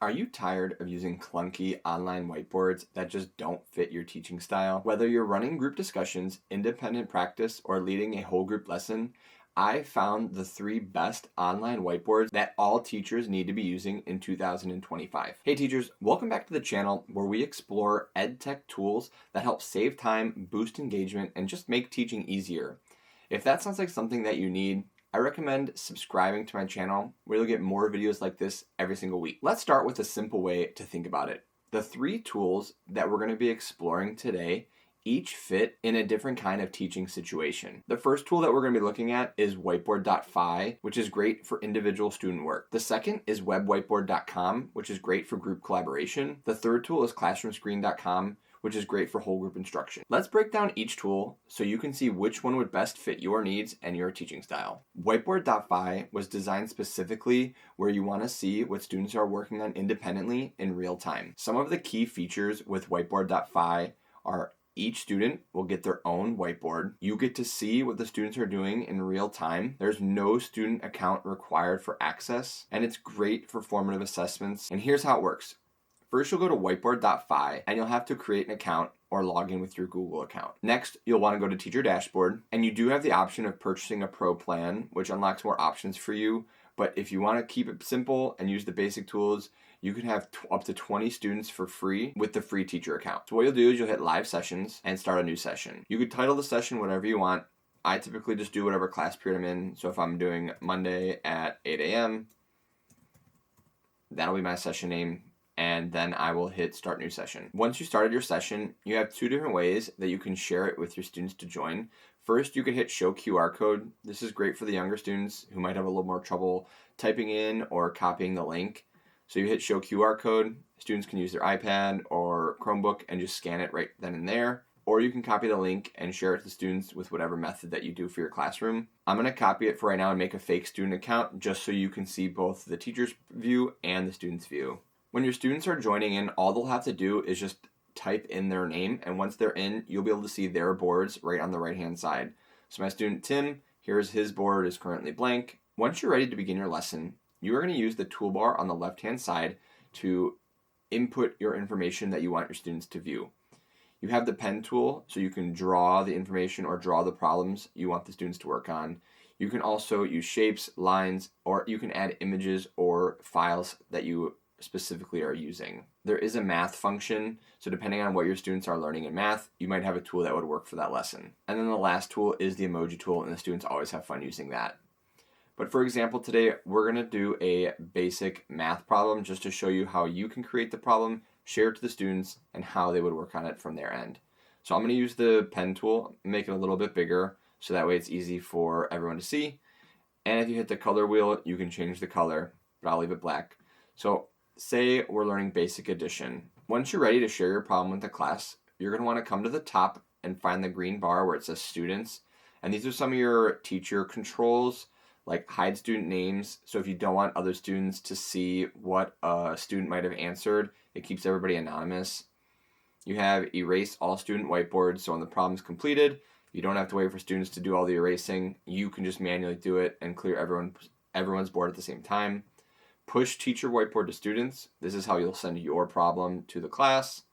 Are you tired of using clunky online whiteboards that just don't fit your teaching style? Whether you're running group discussions, independent practice, or leading a whole group lesson, I found the 3 best online whiteboards that all teachers need to be using in 2025. Hey teachers, welcome back to the channel where we explore EdTech tools that help save time, boost engagement, and just make teaching easier. If that sounds like something that you need, I recommend subscribing to my channel where you'll get more videos like this every single week. Let's start with a simple way to think about it. The 3 tools that we're going to be exploring today each fit in a different kind of teaching situation. The first tool that we're going to be looking at is Whiteboard.fi, which is great for individual student work. The second is Whiteboard.com, which is great for group collaboration. The third tool is ClassroomScreen.com, which is great for whole group instruction. Let's break down each tool so you can see which one would best fit your needs and your teaching style. Whiteboard.fi was designed specifically where you want to see what students are working on independently in real time. Some of the key features with Whiteboard.fi are each student will get their own whiteboard. You get to see what the students are doing in real time. There's no student account required for access, and it's great for formative assessments. And here's how it works. First, you'll go to whiteboard.fi and you'll have to create an account or log in with your Google account. Next, you'll want to go to Teacher Dashboard, and you do have the option of purchasing a Pro plan, which unlocks more options for you. But if you want to keep it simple and use the basic tools, you can have up to 20 students for free with the free teacher account. So what you'll do is you'll hit live sessions and start a new session. You could title the session whatever you want. I typically just do whatever class period I'm in. So if I'm doing Monday at 8 a.m., that'll be my session name. And then I will hit start new session. Once you started your session, you have 2 different ways that you can share it with your students to join. First, you can hit show QR code. This is great for the younger students who might have a little more trouble typing in or copying the link. So you hit show QR code. Students can use their iPad or Chromebook and just scan it right then and there. Or you can copy the link and share it to students with whatever method that you do for your classroom. I'm going to copy it for right now and make a fake student account just so you can see both the teacher's view and the student's view. When your students are joining in, all they'll have to do is just type in their name, and once they're in, you'll be able to see their boards right on the right-hand side. So my student Tim, here's his board is currently blank. Once you're ready to begin your lesson, you are going to use the toolbar on the left-hand side to input your information that you want your students to view. You have the pen tool, so you can draw the information or draw the problems you want the students to work on. You can also use shapes, lines, or you can add images or files that you specifically are using. There is a math function, so depending on what your students are learning in math, you might have a tool that would work for that lesson. And then the last tool is the emoji tool, and the students always have fun using that. But for example, today we're going to do a basic math problem just to show you how you can create the problem, share it to the students, and how they would work on it from their end. So I'm going to use the pen tool, make it a little bit bigger, so that way it's easy for everyone to see. And if you hit the color wheel, you can change the color, but I'll leave it black. So say we're learning basic addition. Once you're ready to share your problem with the class, you're going to want to come to the top and find the green bar where it says students. And these are some of your teacher controls, like hide student names. So if you don't want other students to see what a student might have answered, it keeps everybody anonymous. You have erase all student whiteboards. So when the problem's completed, you don't have to wait for students to do all the erasing. You can just manually do it and clear everyone's board at the same time. Push teacher whiteboard to students. This is how you'll send your problem to the class.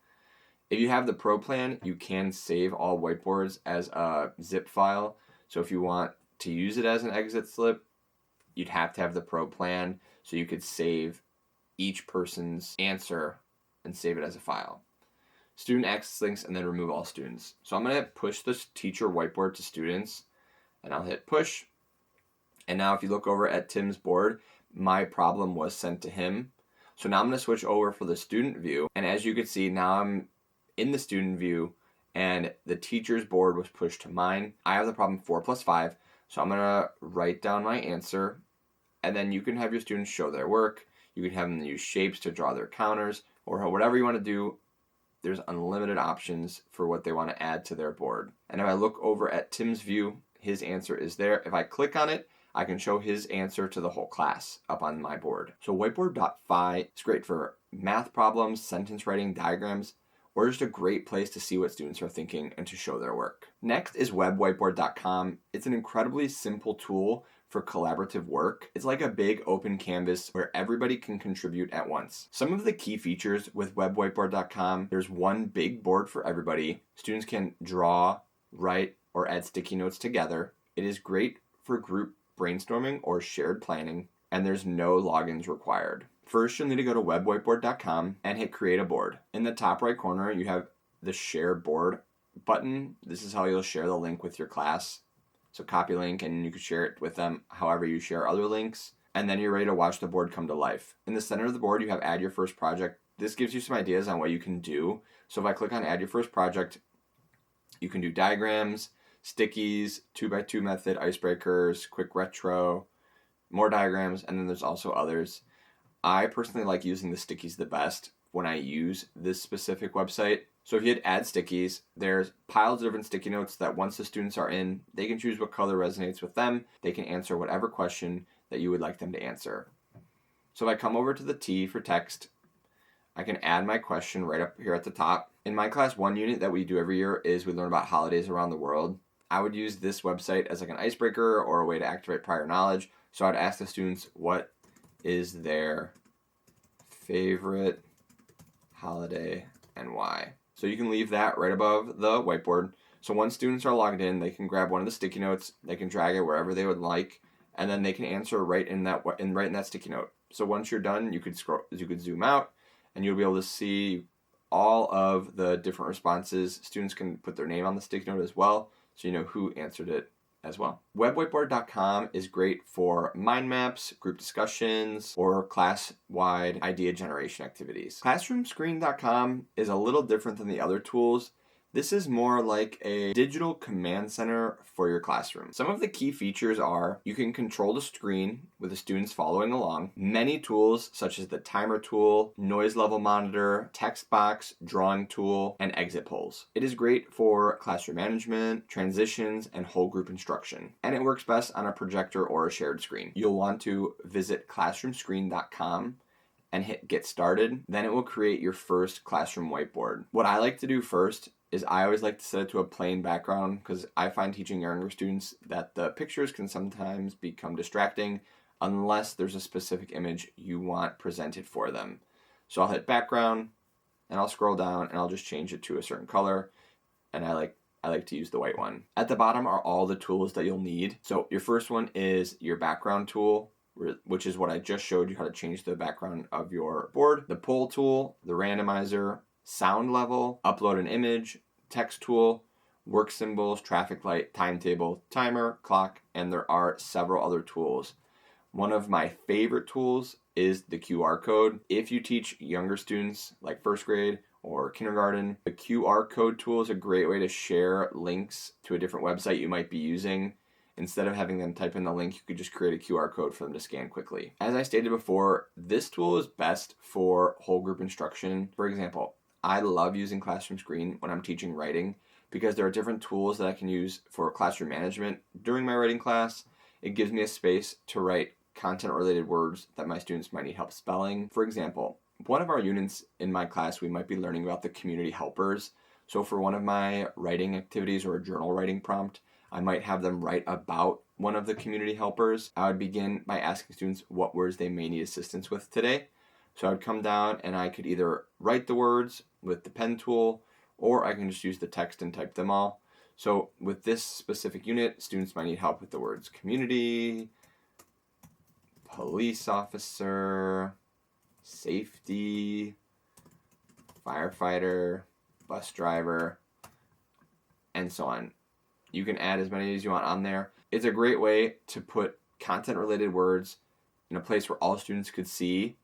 If you have the Pro plan, you can save all whiteboards as a zip file. So if you want to use it as an exit slip, you'd have to have the Pro plan. So you could save each person's answer and save it as a file. Student access links and then remove all students. So I'm going to push this teacher whiteboard to students and I'll hit push. And now if you look over at Tim's board, my problem was sent to him. So now I'm going to switch over for the student view. And as you can see, now I'm in the student view and the teacher's board was pushed to mine. I have the problem 4 plus 5. So I'm going to write down my answer. And then you can have your students show their work. You can have them use shapes to draw their counters or whatever you want to do. There's unlimited options for what they want to add to their board. And if I look over at Tim's view, his answer is there. If I click on it, I can show his answer to the whole class up on my board. So Whiteboard.fi is great for math problems, sentence writing, diagrams, or just a great place to see what students are thinking and to show their work. Next is webwhiteboard.com. It's an incredibly simple tool for for collaborative work. It's like a big open canvas where everybody can contribute at once. Some of the key features with Whiteboard.com, there's one big board for everybody. Students can draw, write, or add sticky notes together. It is great for group brainstorming or shared planning, and there's no logins required. First, you'll need to go to webwhiteboard.com and hit create a board. In the top right corner, you have the share board button. This is how you'll share the link with your class. So copy link, and you can share it with them however you share other links. And then you're ready to watch the board come to life. In the center of the board, you have add your first project. This gives you some ideas on what you can do. So if I click on add your first project, you can do diagrams, stickies, 2x2 method, icebreakers, quick retro, more diagrams, and then there's also others. I personally like using the stickies the best when I use this specific website. So if you hit add stickies, there's piles of different sticky notes that once the students are in, they can choose what color resonates with them. They can answer whatever question that you would like them to answer. So if I come over to the T for text, I can add my question right up here at the top. In my class 1 unit that we do every year is we learn about holidays around the world. I would use this website as like an icebreaker or a way to activate prior knowledge. So I'd ask the students, what is their favorite holiday and why? So you can leave that right above the whiteboard. So once students are logged in, they can grab one of the sticky notes, they can drag it wherever they would like, and then they can answer right in that sticky note. So once you're done, you could zoom out, and you'll be able to see all of the different responses. Students can put their name on the sticky note as well, so you know who answered it as well. Webwhiteboard.com is great for mind maps, group discussions, or class-wide idea generation activities. Classroomscreen.com is a little different than the other tools. This is more like a digital command center for your classroom. Some of the key features are you can control the screen with the students following along. Many tools such as the timer tool, noise level monitor, text box, drawing tool, and exit polls. It is great for classroom management, transitions, and whole group instruction. And it works best on a projector or a shared screen. You'll want to visit classroomscreen.com and hit get started. Then it will create your first classroom whiteboard. What I like to do first is I always like to set it to a plain background because I find teaching younger students that the pictures can sometimes become distracting unless there's a specific image you want presented for them. So I'll hit background and I'll scroll down and I'll just change it to a certain color, and I like to use the white one. At the bottom are all the tools that you'll need. So your first one is your background tool, which is what I just showed you how to change the background of your board. The poll tool, the randomizer, sound level, upload an image, text tool, work symbols, traffic light, timetable, timer, clock, and there are several other tools. One of my favorite tools is the QR code. If you teach younger students like first grade or kindergarten, the QR code tool is a great way to share links to a different website you might be using. Instead of having them type in the link, you could just create a QR code for them to scan quickly. As I stated before, this tool is best for whole group instruction. For example, I love using Classroom Screen when I'm teaching writing because there are different tools that I can use for classroom management. During my writing class, it gives me a space to write content-related words that my students might need help spelling. For example, one of our units in my class, we might be learning about the community helpers. So for one of my writing activities or a journal writing prompt, I might have them write about one of the community helpers. I would begin by asking students what words they may need assistance with today. So I would come down and I could either write the words with the pen tool, or I can just use the text and type them all. So with this specific unit, students might need help with the words community, police officer, safety, firefighter, bus driver, and so on. You can add as many as you want on there. It's a great way to put content-related words in a place where all students could see,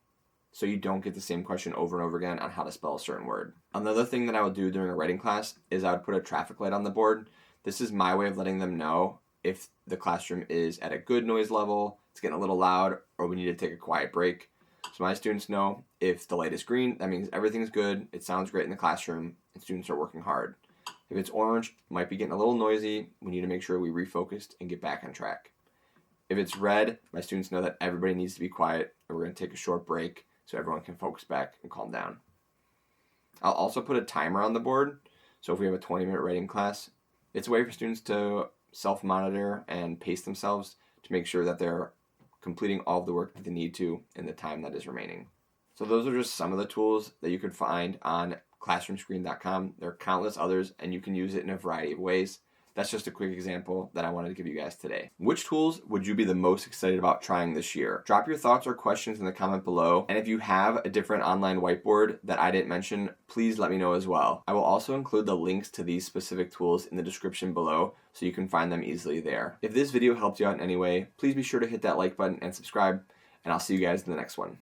so you don't get the same question over and over again on how to spell a certain word. Another thing that I would do during a writing class is I would put a traffic light on the board. This is my way of letting them know if the classroom is at a good noise level, it's getting a little loud, or we need to take a quiet break. So my students know if the light is green, that means everything's good, it sounds great in the classroom, and students are working hard. If it's orange, it might be getting a little noisy, we need to make sure we refocus and get back on track. If it's red, my students know that everybody needs to be quiet, and we're going to take a short break so everyone can focus back and calm down. I'll also put a timer on the board, so if we have a 20-minute writing class, it's a way for students to self-monitor and pace themselves to make sure that they're completing all of the work that they need to in the time that is remaining. So those are just some of the tools that you could find on classroomscreen.com. There are countless others, and you can use it in a variety of ways. That's just a quick example that I wanted to give you guys today. Which tools would you be the most excited about trying this year? Drop your thoughts or questions in the comment below. And if you have a different online whiteboard that I didn't mention, please let me know as well. I will also include the links to these specific tools in the description below so you can find them easily there. If this video helped you out in any way, please be sure to hit that like button and subscribe, and I'll see you guys in the next one.